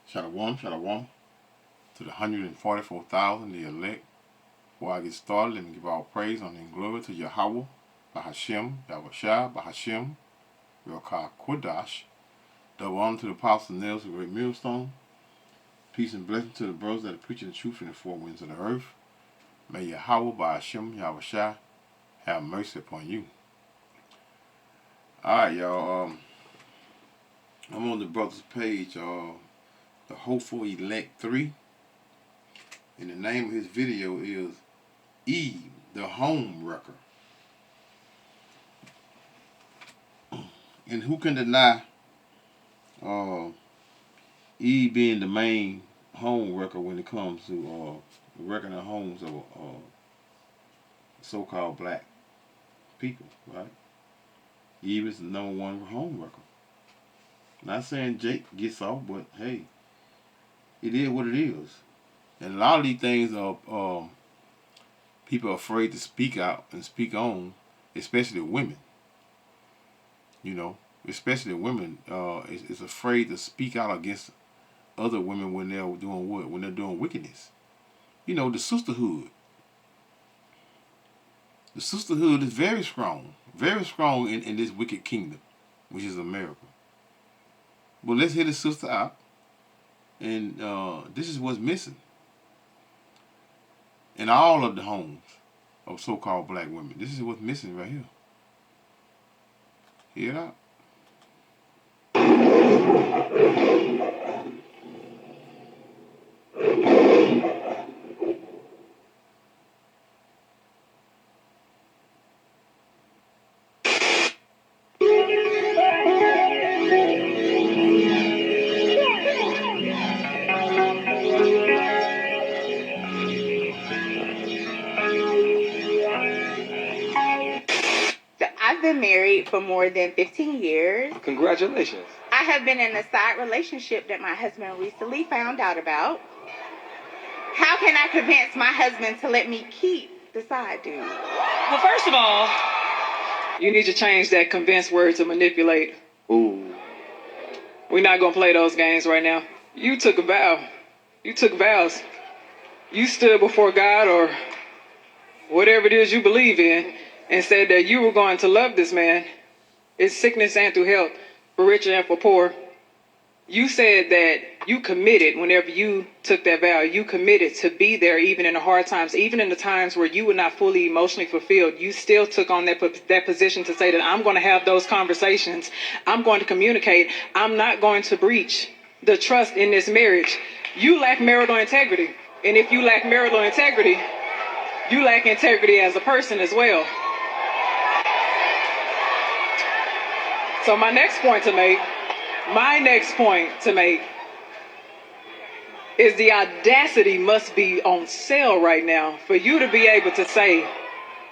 Shalom, shalom to the 144,000, the elect. Before I get started, let me give all praise, honor, and glory to Yahweh, Bahashem, Yahushua, Bahashem, Yokah Kodash. Double honor to the apostles and nails of the great millstone. Peace and blessing to the brothers that are preaching the truth in the four winds of the earth. May Yahweh, Bahashem, Yahushua, have mercy upon you. Alright, y'all. I'm on the brother's page, the Hopeful Elect 3. And the name of his video is Eve, the Homewrecker. And who can deny Eve being the main homewrecker when it comes to wrecking the homes of so-called black people, right? Eve is the number one homewrecker. Not saying Jake gets off, but hey, it is what it is. And a lot of these things are people are afraid to speak out and speak on, especially women. You know, especially women is afraid to speak out against other women when they're doing what? When they're doing wickedness. You know, the sisterhood. The sisterhood is very strong in this wicked kingdom, which is America. But let's hear the sister out. And this is what's missing in all of the homes of so-called black women. This is what's missing right here. Hear it out. I've been married for more than 15 years. Congratulations. I have been in a side relationship that my husband recently found out about. How can I convince my husband to let me keep the side dude? Well, first of all, you need to change that convince word to manipulate. Ooh. We're not going to play those games right now. You took a vow. You took vows. You stood before God or whatever it is you believe in and said that you were going to love this man in sickness and through health, for rich and for poor. You said that you committed whenever you took that vow. You committed to be there even in the hard times, even in the times where you were not fully emotionally fulfilled. You still took on that position to say that I'm going to have those conversations. I'm going to communicate. I'm not going to breach the trust in this marriage. You lack marital integrity. And if you lack marital integrity, you lack integrity as a person as well. So my next point to make is the audacity must be on sale right now for you to be able to say,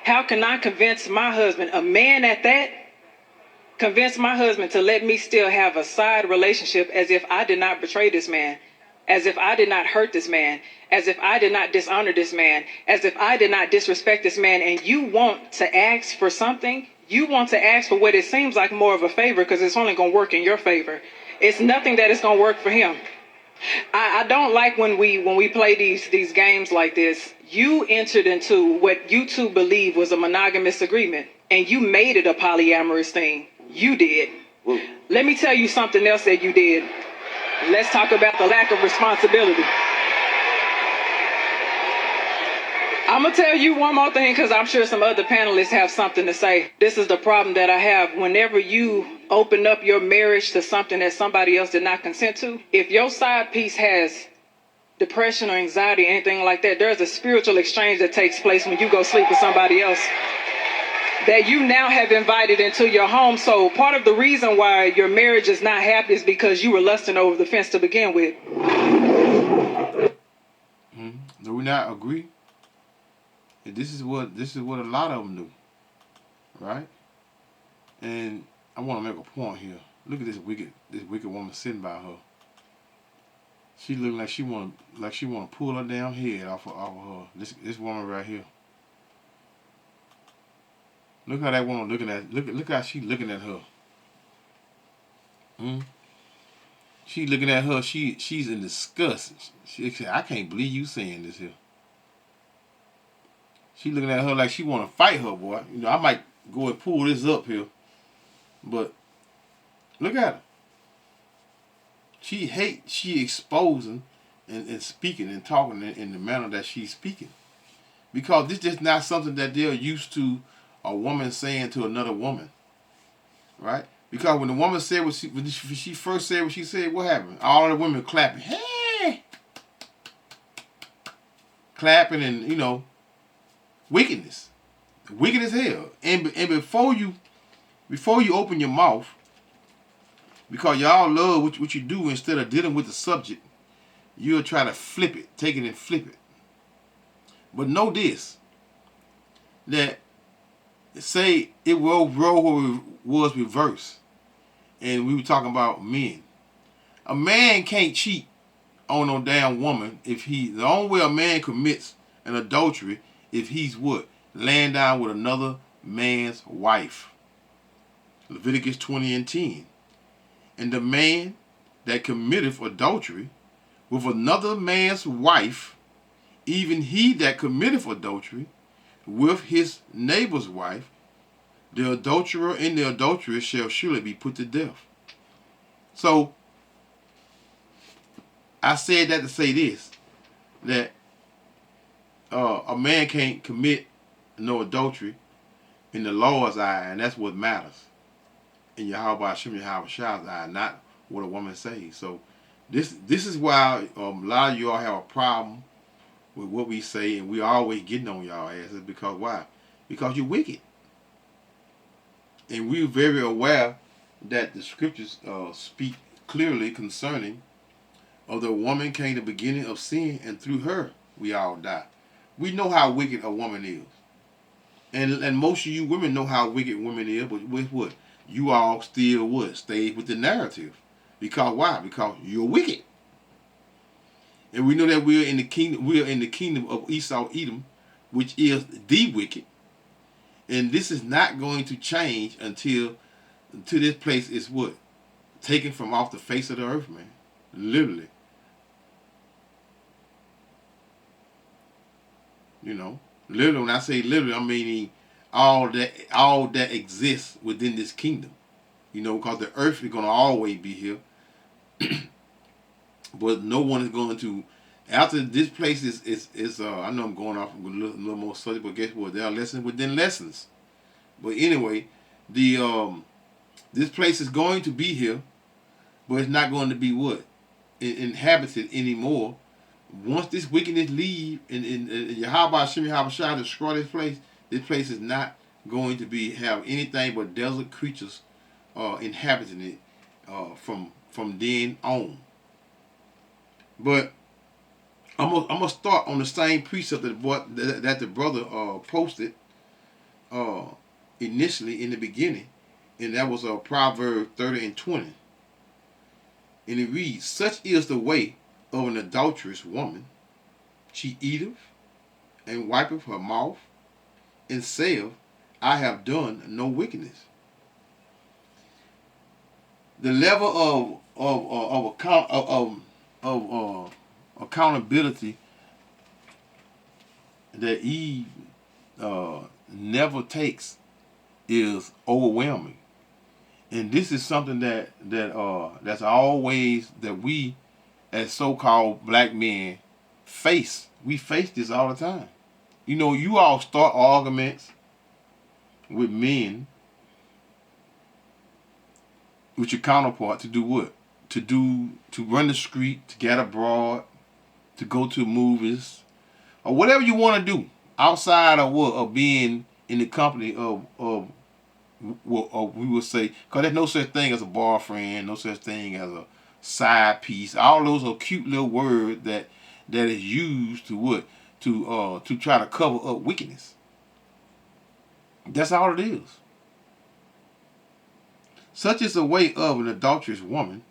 how can I convince my husband, a man at that, convince my husband to let me still have a side relationship as if I did not betray this man, as if I did not hurt this man, as if I did not dishonor this man, as if I did not disrespect this man, and you want to ask for something? You want to ask for what it seems like more of a favor because it's only going to work in your favor. It's nothing that is going to work for him. I don't like when we play these games like this. You entered into what you two believe was a monogamous agreement, and you made it a polyamorous thing. You did. Whoa. Let me tell you something else that you did. Let's talk about the lack of responsibility. I'm going to tell you one more thing because I'm sure some other panelists have something to say. This is the problem that I have. Whenever you open up your marriage to something that somebody else did not consent to, if your side piece has depression or anxiety, anything like that, there's a spiritual exchange that takes place when you go sleep with somebody else that you now have invited into your home. So part of the reason why your marriage is not happy is because you were lusting over the fence to begin with. Do we not agree? And this is what a lot of them do, right? And I want to make a point here. Look at this wicked woman sitting by her. She looking like she want to pull her damn head off of her. This woman right here. Look how that woman looking at. Look how she looking at her. She looking at her. She's in disgust. She said, "I can't believe you saying this here." She looking at her like she want to fight her, boy. You know, I might go and pull this up here, but look at her. She exposing and speaking and talking in the manner that she's speaking. Because this is not something that they're used to a woman saying to another woman. Right? Because when the woman said when she first said what she said, what happened? All the women clapping. Hey! Clapping and, you know, wickedness. Wicked as hell. And before you open your mouth, because y'all love what you do, instead of dealing with the subject, you'll try to flip it, take it and flip it. But know this, that say it role was reversed, and we were talking about men. A man can't cheat on no damn woman if the only way a man commits an adultery if he's what? Laying down with another man's wife. Leviticus 20:10. And the man that committeth adultery with another man's wife, even he that committeth adultery with his neighbor's wife, the adulterer and the adulteress shall surely be put to death. So, I said that to say this, that a man can't commit no adultery in the Lord's eye, and that's what matters. In Yahweh Hashem Yahweh Shah's eye, not what a woman says. So, this is why a lot of y'all have a problem with what we say, and we always getting on y'all asses. Because why? Because you're wicked. And we're very aware that the scriptures speak clearly concerning of the woman came the beginning of sin, and through her we all die. We know how wicked a woman is. And most of you women know how wicked women is, but with what? You all still what? Stay with the narrative. Because why? Because you're wicked. And we know that we are in the kingdom of Esau Edom, which is the wicked. And this is not going to change until this place is what? Taken from off the face of the earth, man. Literally. You know. Literally, when I say literally, I mean all that exists within this kingdom. You know, because the earth is going to always be here. But no one is going to, after this place is I know I'm going off a little more subject, but guess what? There are lessons within lessons. But anyway, this place is going to be here, but it's not going to be what? Inhabited anymore. Once this wickedness leave and Yahweh Hashem Yahweh Shah destroy this place is not going to have anything but desert creatures inhabiting it from then on. But I'm gonna start on the same precept that the brother posted initially in the beginning, and that was Proverbs 30:20. And it reads, "Such is the way of an adulterous woman. She eateth and wipeth her mouth, and saith, I have done no wickedness." The level of accountability that Eve never takes is overwhelming. And this is something that's always that we as so-called black men face. We face this all the time. You know, you all start arguments with men, with your counterpart, to do what? To run the street, to get abroad, to go to movies, or whatever you want to do outside of what, of being in the company of we would say, because there's no such thing as a boyfriend, no such thing as a side piece. All those are cute little words that is used to what? To try to cover up wickedness. That's all it is. Such is the way of an adulterous woman.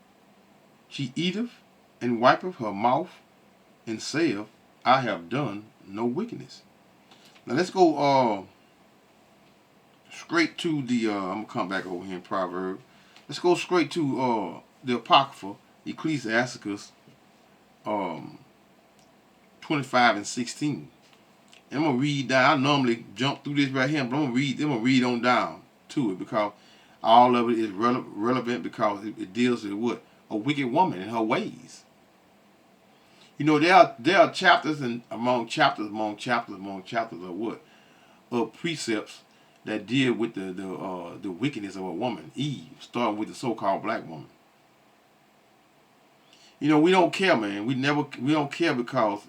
She eateth and wipeth her mouth, and saith, I have done no wickedness. Now let's go straight to the I'm gonna come back over here in Proverbs. Let's go straight to the Apocrypha Ecclesiasticus 25 and 16. And I'm gonna read down. I normally jump through this right here, but I'm gonna read on down to it because all of it is relevant because it deals with what? A wicked woman and her ways. You know, there are chapters and among chapters of what? Of precepts that deal with the wickedness of a woman, Eve, starting with the so-called black woman. You know, we don't care, man. We don't care because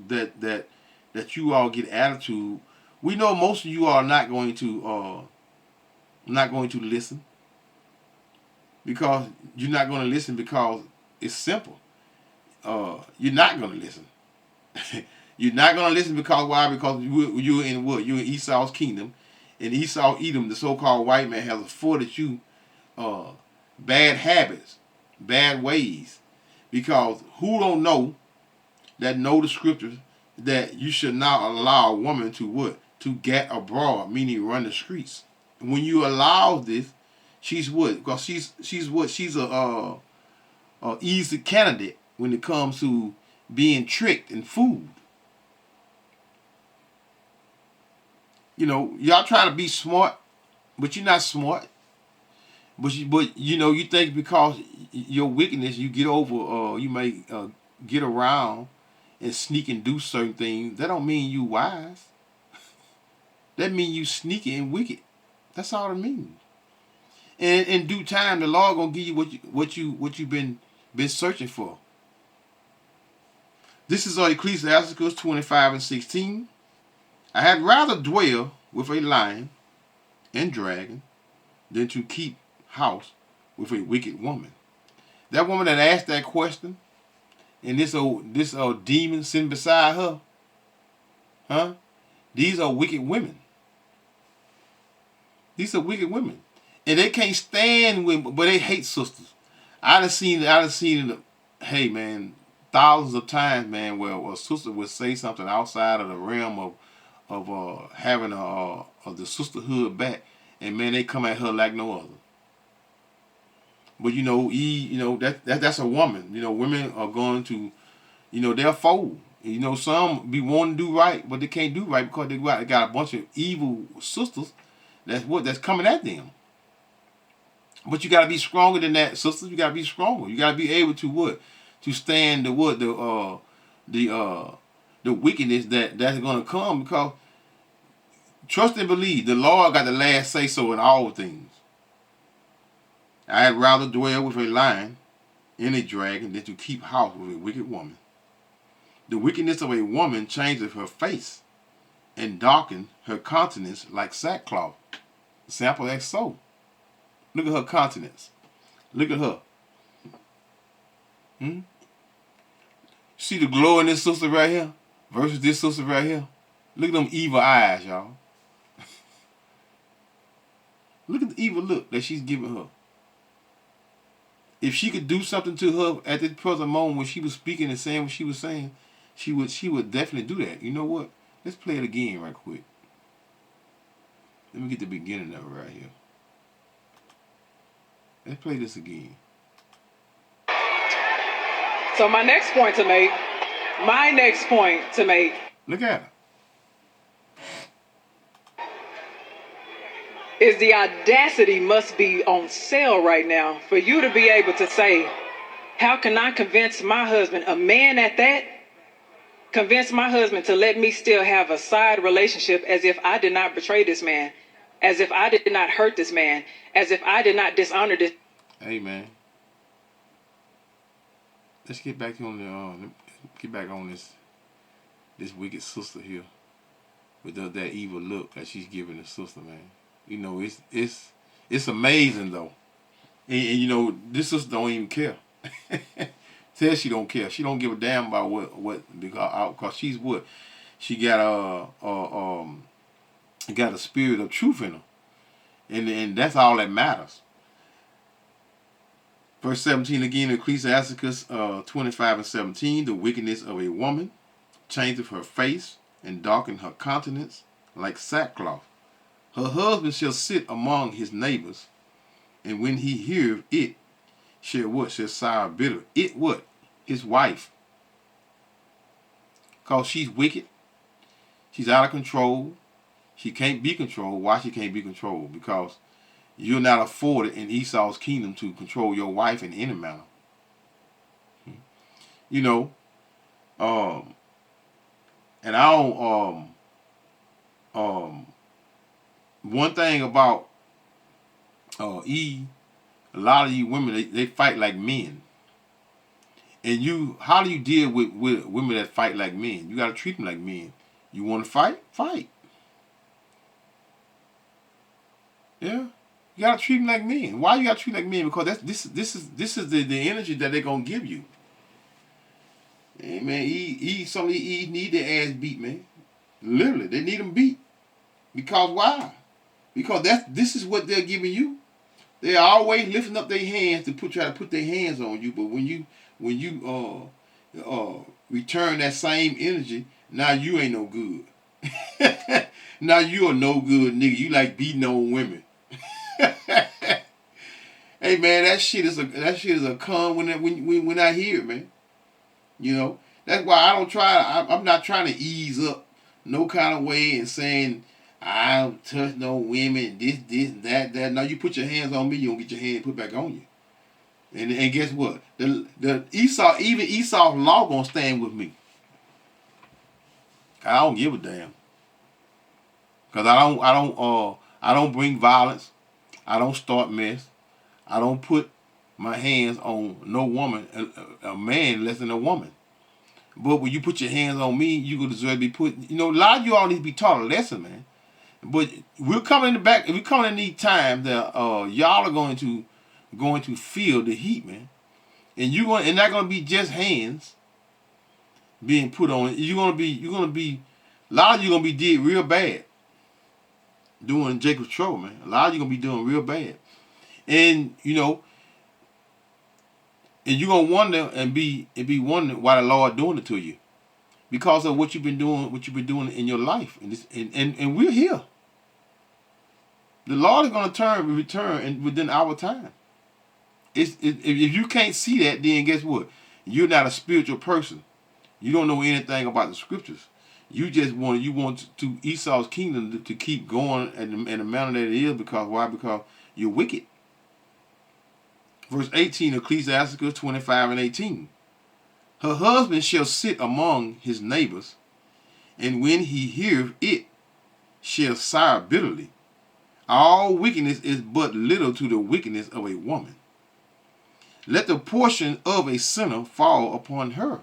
that you all get attitude. We know most of you are not going to listen because you're not going to listen because it's simple. You're not going to listen. You're not going to listen because why? Because you're in what? You're in Esau's kingdom. And Esau, Edom, the so-called white man, has afforded you bad habits, bad ways. Because who don't know that know the scriptures that you should not allow a woman to what? To get abroad, meaning run the streets. When you allow this, she's what? Because she's what? She's a easy candidate when it comes to being tricked and fooled. You know, y'all try to be smart, but you're not smart. But you know, you think because your wickedness, you get over, you may get around and sneak and do certain things. That don't mean you wise. That mean you sneaky and wicked. That's all it means. And in due time, the Lord gonna give you what you've been searching for. This is Ecclesiasticus 25 and 16. I had rather dwell with a lion and dragon than to keep house with a wicked woman. That woman that asked that question, and this old demon sitting beside her, huh? These are wicked women. These are wicked women, and they can't stand women, but they hate sisters. I done seen it. Hey man, thousands of times, man, where a sister would say something outside of the realm of having of the sisterhood back, and man, they come at her like no other. But you know, that's a woman. You know, women are going to, you know, they'll fold. You know, some be wanting to do right, but they can't do right because they got a bunch of evil sisters that's coming at them. But you gotta be stronger than that, sisters. You gotta be stronger. You gotta be able to what? To stand the wickedness that's gonna come, because trust and believe the Lord got the last say so in all things. I had rather dwell with a lion and a dragon than to keep house with a wicked woman. The wickedness of a woman changeth her face and darkeneth her countenance like sackcloth. Sample that so. Look at her countenance. Look at her. See the glow in this sister right here versus this sister right here? Look at them evil eyes, y'all. Look at the evil look that she's giving her. If she could do something to her at this present moment when she was speaking and saying what she was saying, she would definitely do that. You know what? Let's play it again right quick. Let me get the beginning of it right here. Let's play this again. So my next point to make. Look at her. Is the audacity must be on sale right now for you to be able to say, how can I convince my husband, a man at that, convince my husband to let me still have a side relationship as if I did not betray this man, as if I did not hurt this man, as if I did not dishonor this. Hey man, let's get back on this wicked sister here with that evil look that she's giving the sister, man. You know, it's amazing though, and you know this sister don't even care. Says she don't care. She don't give a damn about what because she's what she got a spirit of truth in her, and that's all that matters. Verse 17 again, Ecclesiasticus 25 and 17. The wickedness of a woman changeth her face and darkeneth her countenance like sackcloth. Her husband shall sit among his neighbors, and when he heareth it, shall what? Shall sour bitter. It what? His wife. Because she's wicked. She's out of control. She can't be controlled. Why she can't be controlled? Because you're not afforded in Esau's kingdom to control your wife in any manner. You know, and I don't, one thing about Eve, a lot of you women, they fight like men. And how do you deal with women that fight like men? You got to treat them like men. You want to fight? Fight. Yeah. You got to treat them like men. Why you got to treat them like men? Because this is the energy that they're going to give you. Hey, man, some of these Eve need their ass beat, man. Literally, they need them beat. Because why? Because this is what they're giving you. They're always lifting up their hands to try to put their hands on you. But when you return that same energy, now you ain't no good. Now you are no good nigga. You like beating on women. Hey man, that shit is a con when I hear it, man. You know, that's why I don't try. I'm not trying to ease up no kind of way and saying I don't touch no women. This, that. Now you put your hands on me, you don't get your hand put back on you. And guess what? The Esau's law gonna stand with me. I don't give a damn. Cause I don't bring violence. I don't start mess. I don't put my hands on no woman, a man less than a woman. But when you put your hands on me, you gonna deserve to be put. You know, a lot of you all need to be taught a lesson, man. But we're coming in the back. We're coming in these times that y'all are going to feel the heat, man. And and not gonna be just hands being put on. You're gonna be. A lot of you gonna be did real bad doing Jacob's trouble, man. A lot of you gonna be doing real bad, and you know. And you're gonna wonder and be wondering why the Lord doing it to you, because of what you've been doing in your life, and we're here. The Lord is gonna return within our time. If you can't see that, then guess what? You're not a spiritual person. You don't know anything about the scriptures. You want to Esau's kingdom to keep going in the manner that it is, because why? Because you're wicked. Verse 18, Ecclesiasticus 25 and 18. Her husband shall sit among his neighbors, and when he heareth it, shall sigh bitterly. All wickedness is but little to the wickedness of a woman. Let the portion of a sinner fall upon her.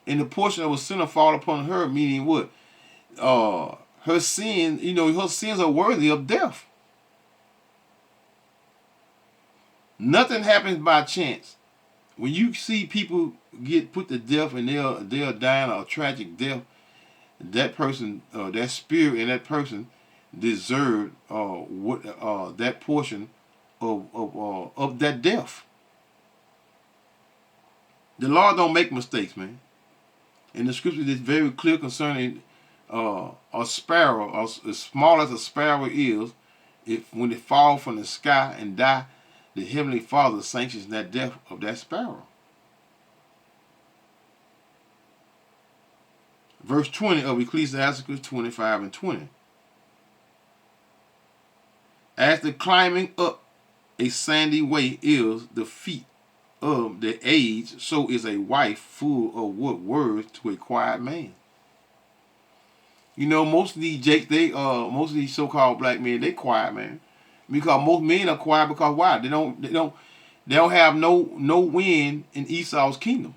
And the portion of a sinner fall upon her, meaning what? Her sins are worthy of death. Nothing happens by chance. When you see people get put to death and they're dying a tragic death, that person, that spirit and that person deserved that portion of that death. The Lord don't make mistakes, man. And the scripture is very clear concerning a sparrow, as small as a sparrow is, when it falls from the sky and die, the Heavenly Father sanctions that death of that sparrow. Verse 20 of Ecclesiasticus 25 and 20. As the climbing up a sandy way is the feet of the aged, so is a wife full of what words to a quiet man. You know, most of these so-called black men, they quiet, man. Because most men are quiet because why? They don't have no win in Esau's kingdom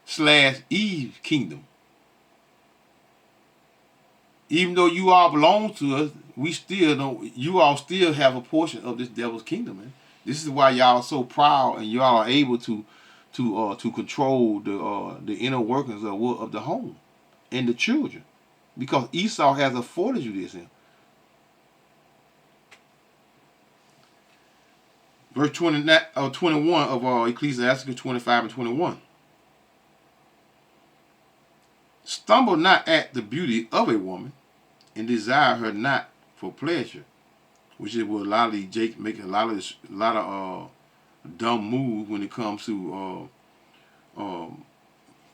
/ Eve's kingdom. Even though you all belong to us, we still don't. You all still have a portion of this devil's kingdom, man. This is why y'all are so proud and y'all are able to control the inner workings of the home and the children, because Esau has afforded you this. Verse 21 of Ecclesiastes 25 and 21. Stumble not at the beauty of a woman, and desire her not for pleasure, which is what a lot of these Jakes make a lot of dumb move when it comes to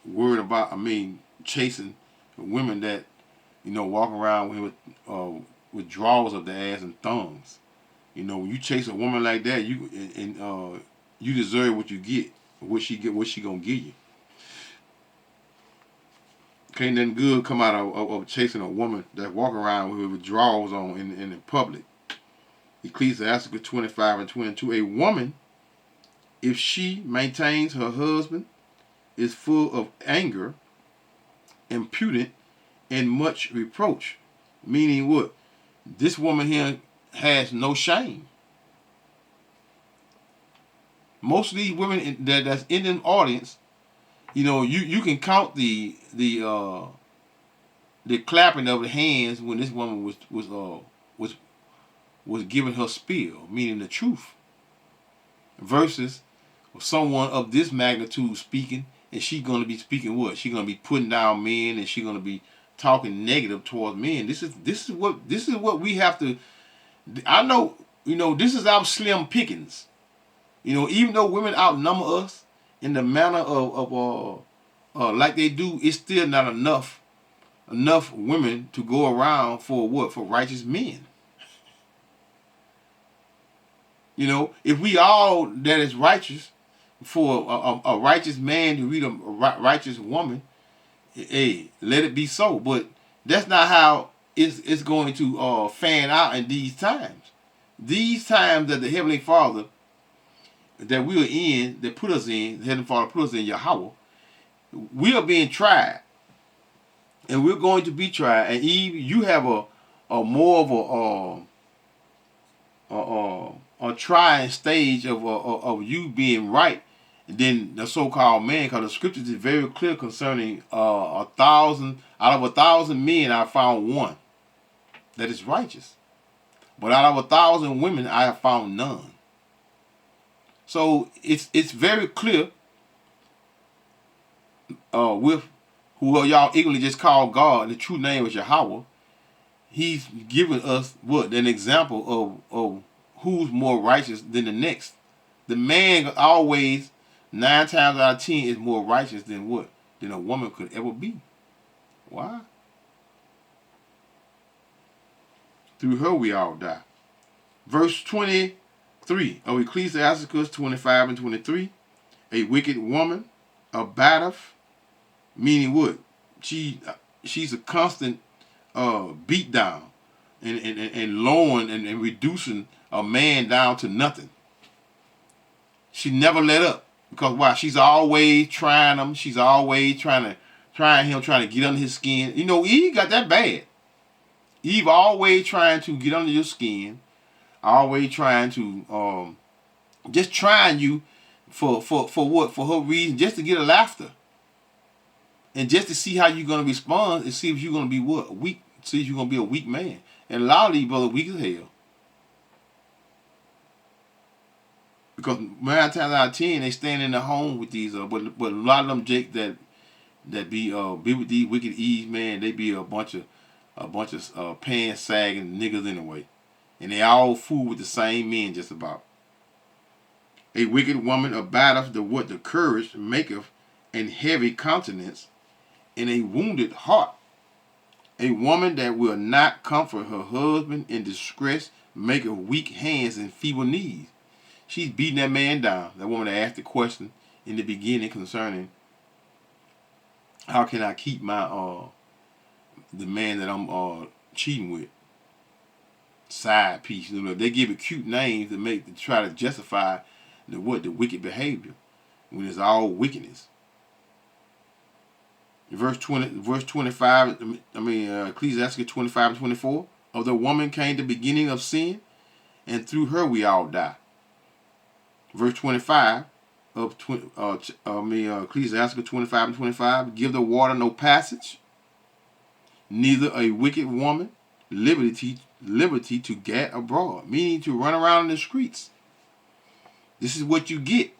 worried about. I mean, chasing women that walk around with drawers up their ass and thumbs. When you chase a woman like that, you deserve what you get. What she gonna give you. Can't nothing good come out of chasing a woman that walk around with drawers on in the public. Ecclesiasticus 25:22. A woman, if she maintains her husband, is full of anger, impudent, and much reproach. Meaning what? This woman here has no shame. Most of these women that's in the audience, you can count the clapping of the hands when this woman was giving her spiel, meaning the truth, versus someone of this magnitude speaking, and she's gonna be speaking what? She's gonna be putting down men, and she's gonna be talking negative towards men. This is what we have to. I know, this is our slim pickings. Even though women outnumber us in the manner of like they do, it's still not enough women to go around for what? For righteous men. If we all that is righteous, for a righteous man to read a righteous woman, hey, let it be so. But that's not how it's going to fan out in these times. These times that the Heavenly Father that we are in, that put us in, the Heavenly Father put us in Yahweh, we are being tried. And we're going to be tried. And Eve, you have a more of a trying stage of you being right than the so-called man, because the scriptures is very clear concerning 1,000 out of 1,000 men I found one that is righteous, but out of 1,000 women I have found none. So it's very clear with who y'all ignorantly just call God. The true name is Yahweh. He's giving us what? An example of who's more righteous than the next. The man always, 9 times out of 10, is more righteous than what? Than a woman could ever be. Why? Through her we all die. Verse 23 of Ecclesiasticus 25:23. A wicked woman abatteth, meaning what? She's a constant beat down and lowering and reducing a man down to nothing. She never let up. Because why? She's always trying him. She's always trying to get under his skin. Eve got that bad. Eve always trying to get under your skin. Always trying to just trying you for what? For her reason, just to get a laughter. And just to see how you're gonna respond and see if you're gonna be what? Weak. See if you're gonna be a weak man. And a lot of these brothers weak as hell. Because 9 times out of 10 they stand in the home with these but a lot of them Jake that be with these wicked Eve, man, they be a bunch of pants sagging niggas anyway. And they all fool with the same men just about. A wicked woman abatteth the courage maketh an heavy countenance and a wounded heart. A woman that will not comfort her husband in distress maketh weak hands and feeble knees. She's beating that man down. That woman that asked the question in the beginning concerning how can I keep my the man that I'm cheating with. Side piece. They give it cute names to try to justify the wicked behavior when it's all wickedness. Verse 25. Ecclesiastes 25:24. Of the woman came the beginning of sin, and through her we all die. Verse 25 of Ecclesiastes 25:25. Give the water no passage, neither a wicked woman liberty to get abroad, meaning to run around in the streets. This is what you get.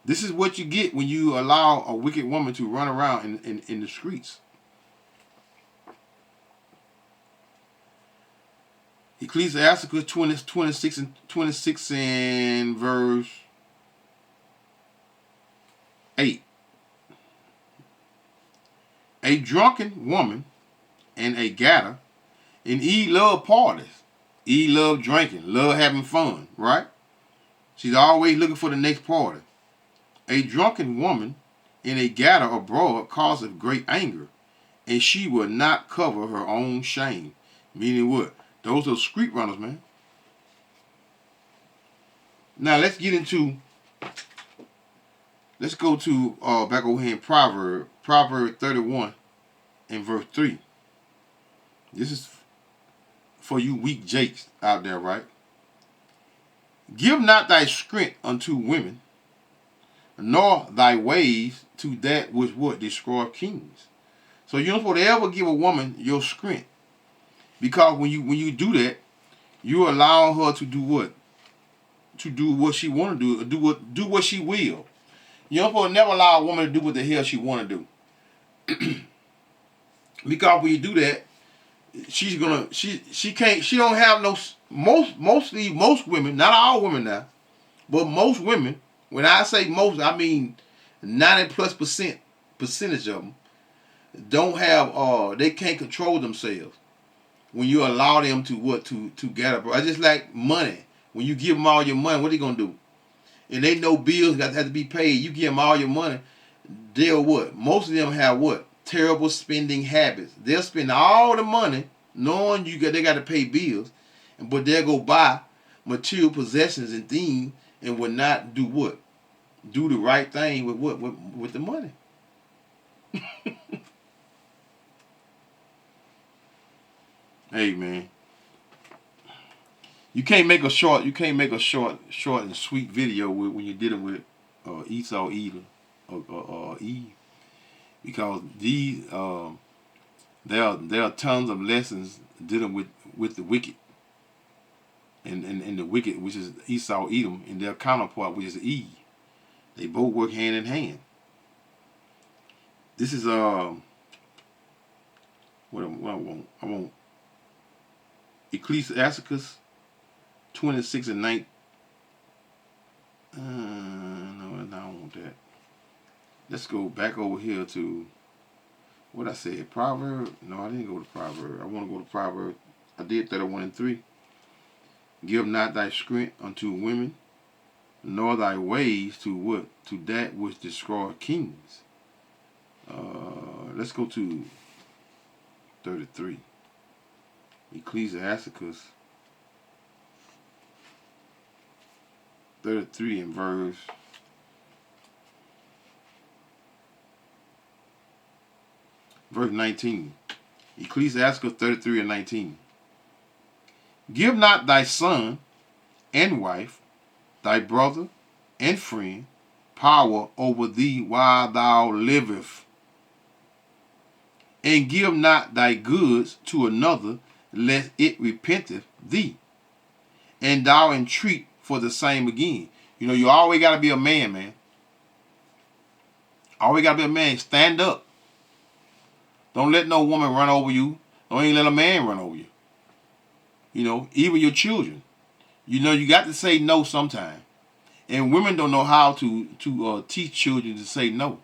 This is what you get when you allow a wicked woman to run around in the streets. Ecclesiasticus 26 and verse 8. A drunken woman and a gatter, and Eve love parties. Eve love drinking, love having fun, right? She's always looking for the next party. A drunken woman and a gatter abroad causeth great anger, and she will not cover her own shame. Meaning what? Those are street runners, man. Now let's go to back over here in Proverbs 31 and verse 3. This is for you weak jakes out there, right? Give not thy strength unto women, nor thy ways to that which would destroy kings. So you don't supposed to ever give a woman your strength, because when you do that, you allow her to do what? To do what she want to do what she will. You don't supposed to never allow a woman to do what the hell she want to do. Because when you do that, she don't have no, most women, not all women now, but most women, when I say most, I mean 90+% percentage of them don't have they can't control themselves when you allow them to get up. I just like money. When you give them all your money, what are they gonna do? And they know bills have to be paid. You give them all your money, they'll what? Most of them have what? Terrible spending habits. They'll spend all the money knowing they got to pay bills, but they'll go buy material possessions and things and will not do what? Do the right thing with what? With the money. Hey man, you can't make a short and sweet video when you're dealing with Esau, Edom, or Eve, because these there are tons of lessons dealing with the wicked and the wicked, which is Esau, Edom, and their counterpart, which is Eve. They both work hand in hand. This is what I want Ecclesiasticus 26 and 9. No, I don't want that. Let's go back over here to what I said. Proverbs. No, I didn't go to Proverbs. I want to go to Proverbs. I did 31 and 3. Give not thy strength unto women, nor thy ways to what? To that which destroy kings. Let's go to 33. Ecclesiasticus 33 and verse 19. Ecclesiasticus 33 and 19. Give not thy son and wife, thy brother and friend, power over thee while thou livest. And give not thy goods to another, lest it repenteth thee, and thou entreat for the same again. You know, you always got to be a man. Always got to be a man. Stand up. Don't let no woman run over you. Don't even let a man run over you. You know, even your children. You know, you got to say no sometime. And women don't know how to teach children to say no,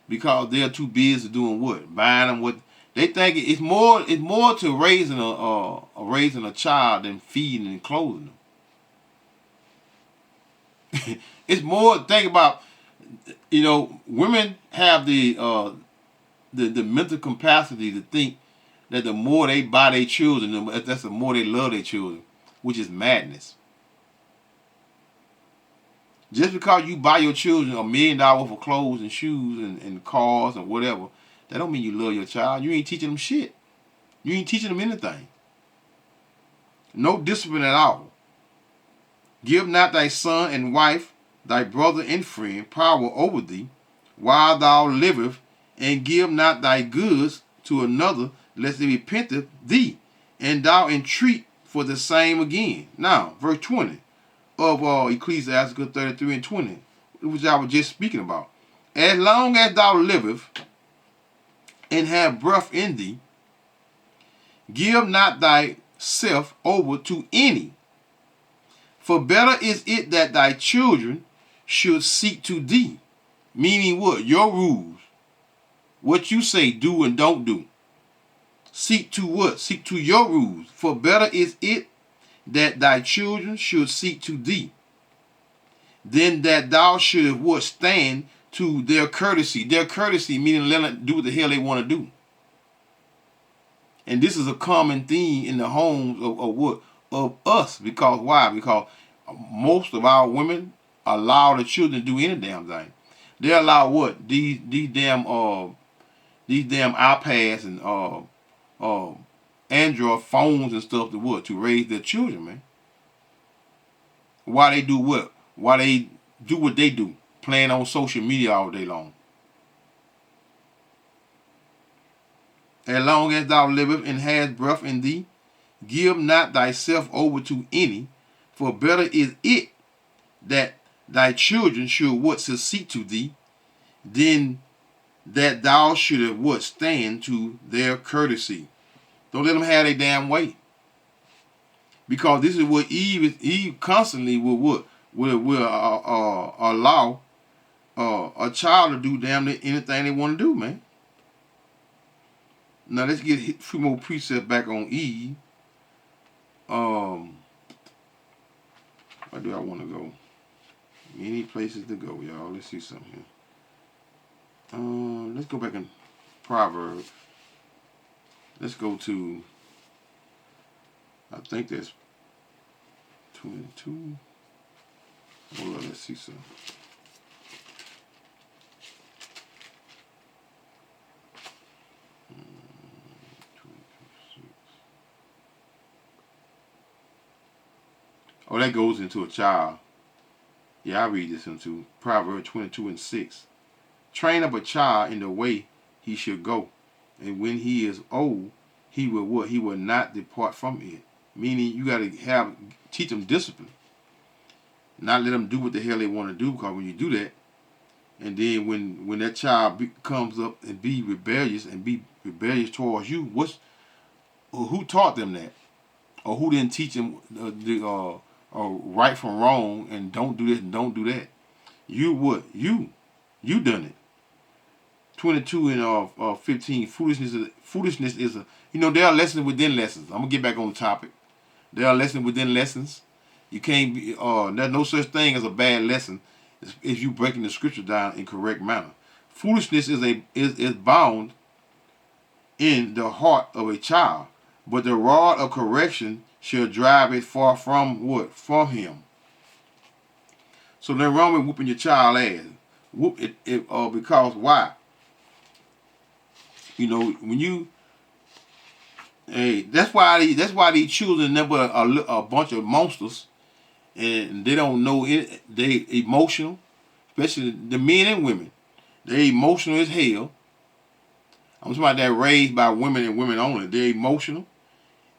because they're too busy doing what? Buying them what they think it's more to raising a child than feeding and clothing them. It's more. Think about, you know, women have the mental capacity to think that the more they buy their children, that's the more they love their children, which is madness. Just because you buy your children $1 million worth of clothes and shoes and cars and whatever, that don't mean you love your child. You ain't teaching them shit. You ain't teaching them anything. No discipline at all. Give not thy son and wife, thy brother and friend, power over thee, while thou livest, and give not thy goods to another, lest it repenteth thee, and thou entreat for the same again. Now, verse 20 of Ecclesiasticus 33 and 20, which I was just speaking about. As long as thou livest and have breath in thee, give not thy thyself over to any. For better is it that thy children should seek to thee. Meaning what? Your rules. What you say do and don't do. Seek to what? Seek to your rules. For better is it that thy children should seek to thee, than that thou shouldst what? Stand to their courtesy. Their courtesy meaning let them do what the hell they want to do. And this is a common theme in the homes of what? Of us. Because why? Because most of our women allow the children to do any damn thing. They allow what? These damn iPads and Android phones and stuff to what? To raise their children, man. Why they do what? Why they do what they do? Playing on social media all day long. As long as thou livest and hast breath in thee, give not thyself over to any, for better is it that thy children should what? Succeed to thee, than that thou shouldst what? Stand to their courtesy. Don't let them have their damn way. Because this is what Eve constantly will allow a child to do damn near anything they want to do, man. Now let's get a few more precepts back on Eve. Where do I want to go? Many places to go, y'all. Let's see something here. Let's go back in Proverbs. Let's go to, I think that's 22. Hold on, let's see something. Oh, that goes into a child. Yeah, I read this into Proverbs 22:6. Train up a child in the way he should go, and when he is old, he will what? He will not depart from it. Meaning, you got to teach them discipline, not let them do what the hell they want to do. Because when you do that, and then when that child comes up and be rebellious towards you, who taught them that, or who didn't teach them right from wrong, and don't do this and don't do that? You what? You done it. 22 and 15. Foolishness is a. There are lessons within lessons. I'm gonna get back on the topic. There are lessons within lessons. You can't be. There's no such thing as a bad lesson if you breaking the scripture down in correct manner. Foolishness is bound in the heart of a child, but the rod of correction shall drive it far from what? From him. So nothing wrong with whooping your child ass. Whoop it because why? When you, hey, that's why these children never a bunch of monsters, and they don't know it. They emotional, especially the men and women. They emotional as hell. I'm talking about that raised by women and women only. They're emotional,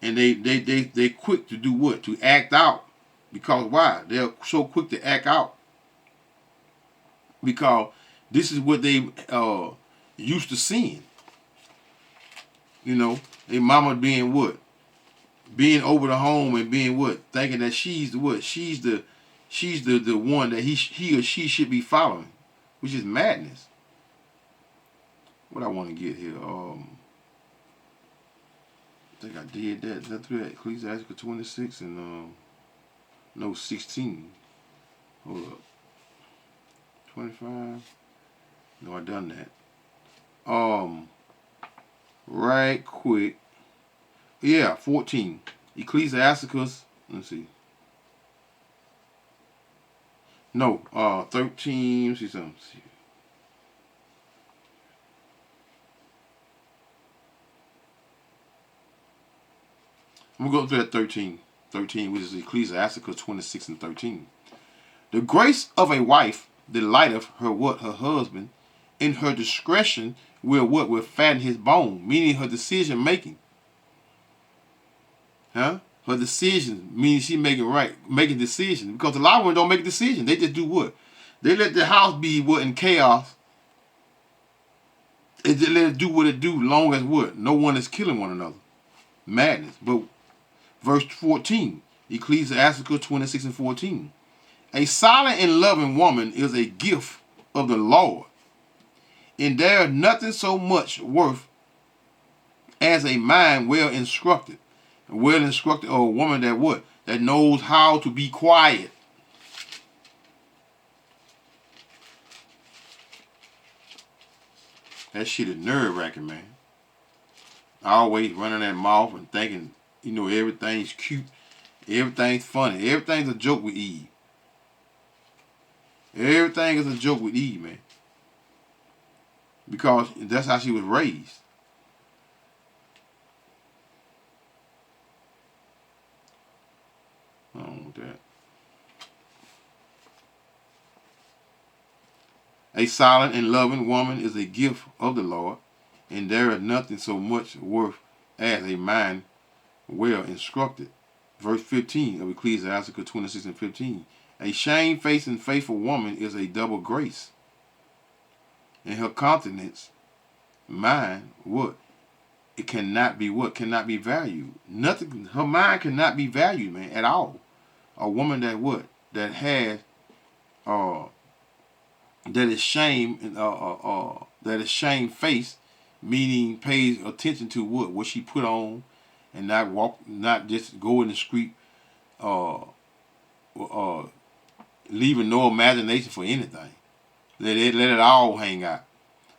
and they quick to do what? To act out. Because why? They're so quick to act out. Because this is what they used to seeing. Their mama being what? Being over the home and being what? Thinking that she's the what? She's the one that he or she should be following, which is madness. What I want to get here? I think I did that. Is that through that? Ecclesiastes 26 and 16. Hold up. 25. No, I done that. Right quick. Yeah, 14. Ecclesiasticus. Let's see. No, 13. Let's see something. I'm going to go through that 13. 13, which is Ecclesiasticus 26 and 13. The grace of a wife delighteth her what? Her husband. In her discretion will what? Will fatten his bone. Meaning her decision making. Huh? Her decisions, meaning she making decisions. Because a lot of women don't make decisions. They just do what? They let the house be what? In chaos. And they let it do what it do, long as what? No one is killing one another. Madness. But Verse 14, Ecclesiasticus 26 and 14. A silent and loving woman is a gift of the Lord, and there is nothing so much worth as a mind well instructed. Well instructed, or a woman that what? That knows how to be quiet. That shit is nerve-wracking, man. Always running that mouth and thinking, everything's cute, everything's funny, everything's a joke with Eve. Everything is a joke with Eve, man. Because that's how she was raised. I don't want that. A silent and loving woman is a gift of the Lord, and there is nothing so much worth as a mind well instructed. Verse 15 of Ecclesiasticus 26 and 15. A shamefaced and faithful woman is a double grace, and her countenance, mind, what? It cannot be what? Cannot be valued. Nothing. Her mind cannot be valued, man, at all. A woman that what? That has, that is shamefaced, meaning pays attention to what she put on, and not just go in the street, leaving no imagination for anything. Let it all hang out.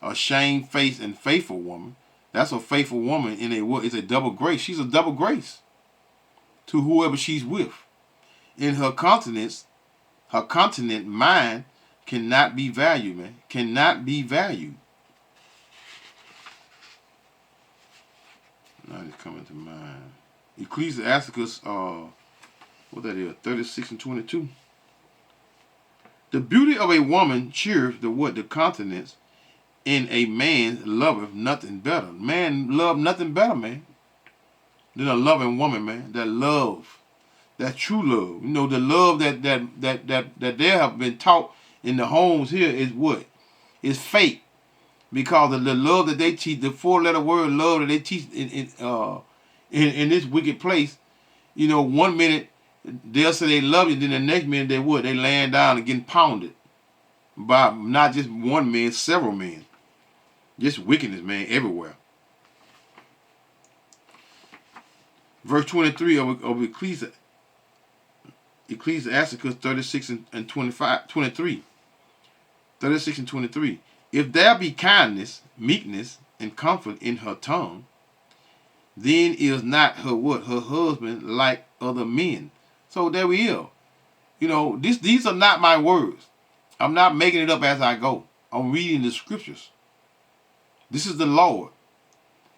A shamefaced and faithful woman. That's a faithful woman in a what? It's a double grace. She's a double grace to whoever she's with. In her continent mind cannot be valued, man. Cannot be valued. Now it's coming to mind. Ecclesiasticus, what that is, 36 and 22. The beauty of a woman cheers the what? The countenance, and a man loveth nothing better. Man love nothing better, man, than a loving woman, man. That love, that true love. The love that they have been taught in the homes here is what? Is fake. Because of the love that they teach, the 4-letter word love that they teach in this wicked place. 1 minute they'll say they love you, then the next minute they would. They laying down and getting pounded by not just one man, several men. Just wickedness, man, everywhere. Verse 23 of Ecclesiasticus 36 and 23. 36 and 23. If there be kindness, meekness, and comfort in her tongue, then is not her what? Her husband like other men. So there we are. These are not my words. I'm not making it up as I go. I'm reading the scriptures. This is the Lord.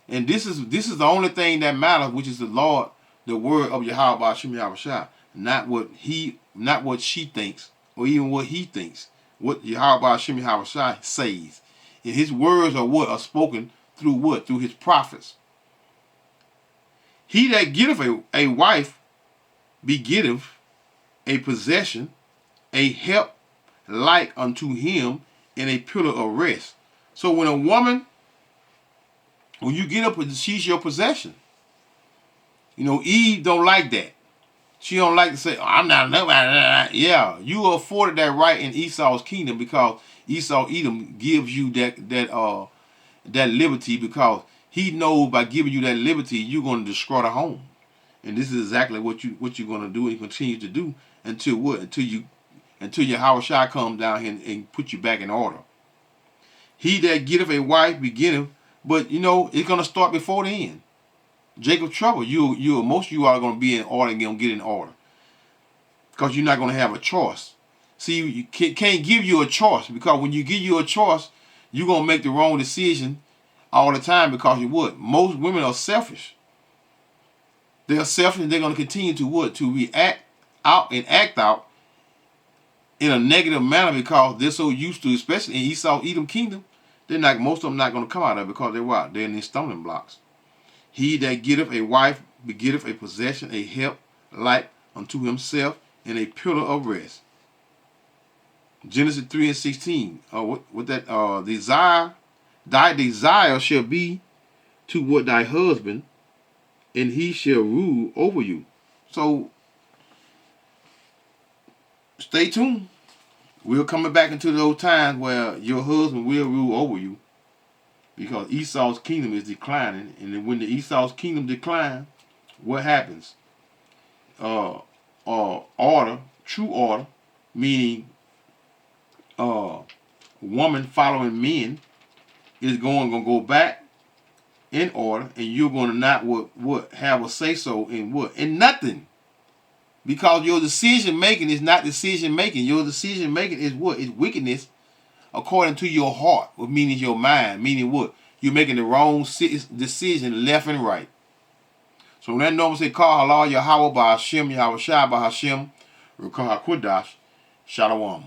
And this is the only thing that matters, which is the Lord, the word of Yahweh Ba'ashim Yahushua. Not what she thinks, or even what he thinks. What Yahweh Ba'ashim Yahushua says. And his words are what? Are spoken through what? Through his prophets. He that getteth a wife begetteth a possession, a help like unto him, and a pillar of rest. So when a woman, when you get up, she's your possession. Eve don't like that. She don't like to say, I'm not nobody. Yeah, you are afforded that right in Esau's kingdom, because Edom gives you that liberty, because he knows by giving you that liberty, you're going to destroy the home. And this is exactly what you're going to do and continue to do until what? Until Yahweh Shai comes down here and put you back in order. He that getteth a wife begetteth, but it's going to start before the end. Jacob's trouble. Most of you are going to be in order and going to get in order, because you're not going to have a choice. See, you can't give you a choice, because when you give you a choice, you're going to make the wrong decision all the time, because you would. Most women are selfish. They're selfish, and they're going to continue to what? To react out and act out in a negative manner, because they're so used to, especially in Esau, Edom kingdom, most of them not going to come out of it, because they're what? They're in these stumbling blocks. He that getteth a wife begetteth a possession, a help like unto himself, and a pillar of rest. Genesis 3 and 16. What that desire? Thy desire shall be to what thy husband, and he shall rule over you. So stay tuned. We're coming back into those times where your husband will rule over you, because Esau's kingdom is declining, and then when the Esau's kingdom declines, what happens? Order, true order, meaning woman following men, is going to go back in order, and you're going to not what have a say so in what in nothing, because your decision making is not decision making. Your decision making is what is wickedness according to your heart, what meaning your mind, meaning what you're making the wrong decision left and right. So when that number say call halal Yahweh by Hashem Yahweh Shai by Hashem Rukaha Kudash Shalom.